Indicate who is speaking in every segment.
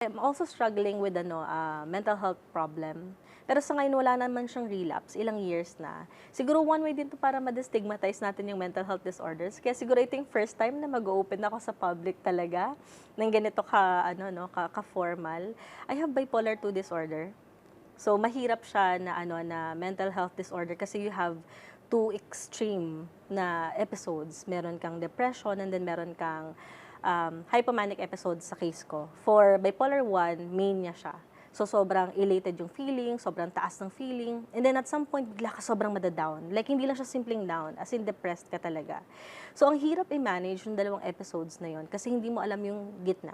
Speaker 1: I'm also struggling with mental health problem. Pero sa ngayon wala naman siyang relapse, ilang years na. Siguro one way din to para ma-destigmatize natin yung mental health disorders. Kaya siguro I think first time na mag-open ako sa public talaga ng ganito ka-formal. I have bipolar 2 disorder. So mahirap siya na mental health disorder kasi you have two extreme na episodes. Meron kang depression and then meron kang hypomanic episodes sa case ko. For bipolar 1, mania siya. So, sobrang elated yung feeling, sobrang taas ng feeling. And then, at some point, bigla ka sobrang madadown. Like, hindi lang siya simpleng down, as in depressed ka talaga. So, ang hirap i-manage yung dalawang episodes na yon kasi hindi mo alam yung gitna.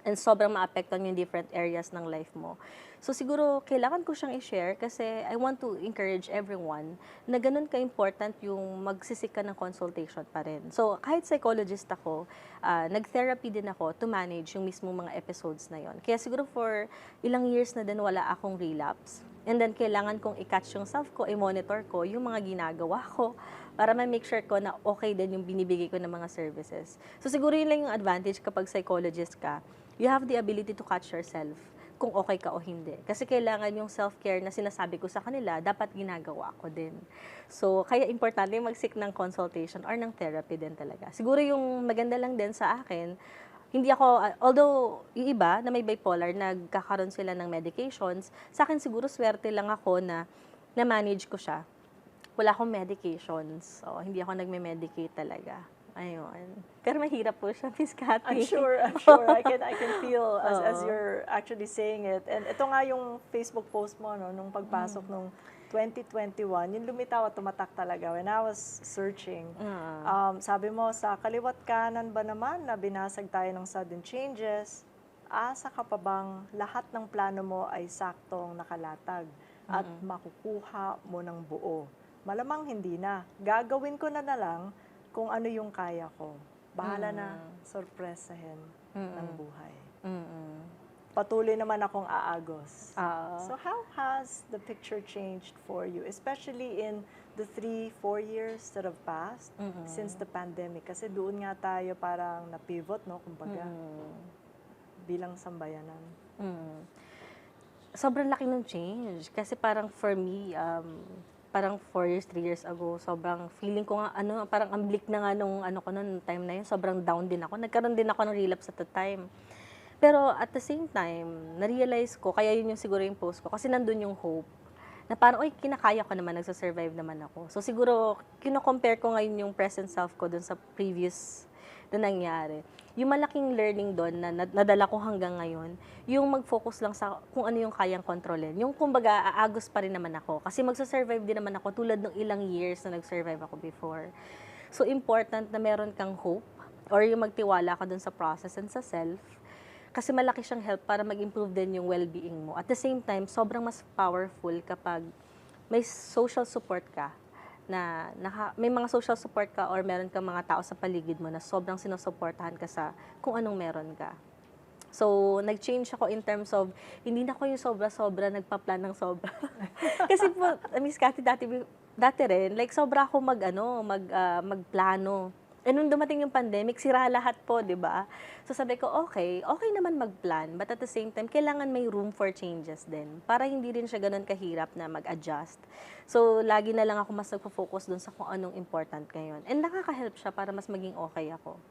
Speaker 1: And sobrang maapektuhan yung different areas ng life mo. So siguro, kailangan ko siyang i-share kasi I want to encourage everyone na ganun ka-important yung magsisik ka ng consultation pa rin. So kahit psychologist ako, nag-therapy din ako to manage yung mismo mga episodes na yon. Kaya siguro for ilang years na din wala akong relapse. And then kailangan kong i-catch yung self ko, i-monitor ko yung mga ginagawa ko para ma-make sure ko na okay din yung binibigay ko ng mga services. So siguro yun lang yung advantage kapag psychologist ka. You have the ability to catch yourself kung okay ka o hindi. Kasi kailangan yung self-care na sinasabi ko sa kanila, dapat ginagawa ko din. So, kaya importante mag-seek ng consultation or ng therapy din talaga. Siguro yung maganda lang din sa akin, hindi ako, although yung iba na may bipolar, nagkakaroon sila ng medications, sa akin siguro swerte lang ako na na-manage ko siya. Wala akong medications. So, hindi ako nagme-medicate talaga. Ayun. Pero mahirap po siya, Miss Cathy.
Speaker 2: I'm sure. I can feel as you're actually saying it. And ito nga yung Facebook post mo, no, nung pagpasok nung 2021, yung lumitaw at tumatak talaga when I was searching. Sabi mo, sa kaliwat kanan ba naman na binasag tayo ng sudden changes, asa ka pa bang lahat ng plano mo ay saktong nakalatag at makukuha mo ng buo? Malamang hindi na. Gagawin ko na lang kung ano yung kaya ko. Bahala na sorpresahin ng buhay. Patuloy naman akong aagos. So how has the picture changed for you? Especially in the 3-4 years that have passed since the pandemic. Kasi doon nga tayo parang na-pivot, no? Kumbaga, bilang sambayanan.
Speaker 1: Sobrang laki ng change. Kasi parang for me, parang 4 years, 3 years ago, sobrang feeling ko nga, parang ang bleak na nga nung time na yun, sobrang down din ako. Nagkaroon din ako ng relapse at the time. Pero at the same time, na-realize ko, kaya yun yung siguro yung post ko, kasi nandun yung hope, na parang, oy, kinakaya ko naman, nagsasurvive naman ako. So siguro, kino-compare ko ngayon yung present self ko dun sa previous na nangyari. Yung malaking learning doon na nadala ko hanggang ngayon, yung mag-focus lang sa kung ano yung kayang kontrolin. Yung kumbaga, aagos pa rin naman ako. Kasi magsasurvive din naman ako tulad ng ilang years na nag-survive ako before. So, important na meron kang hope or yung magtiwala ka dun sa process and sa self. Kasi malaki siyang help para mag-improve din yung well-being mo. At the same time, sobrang mas powerful kapag may social support ka na may mga social support ka or meron kang mga tao sa paligid mo na sobrang sinusuportahan ka sa kung anong meron ka. So, nag-change ako in terms of, hindi na ako yung sobra-sobra nagpa-plan ng sobra. Kasi po, Miss Cathy, dati rin, like sobra ako magplano. And nung dumating yung pandemic, sira lahat po, di ba? So sabi ko, okay naman mag-plan, but at the same time, kailangan may room for changes din, para hindi rin siya ganun kahirap na mag-adjust. So, lagi na lang ako mas nagpo-focus dun sa kung anong important ngayon. And nakaka-help siya para mas maging okay ako.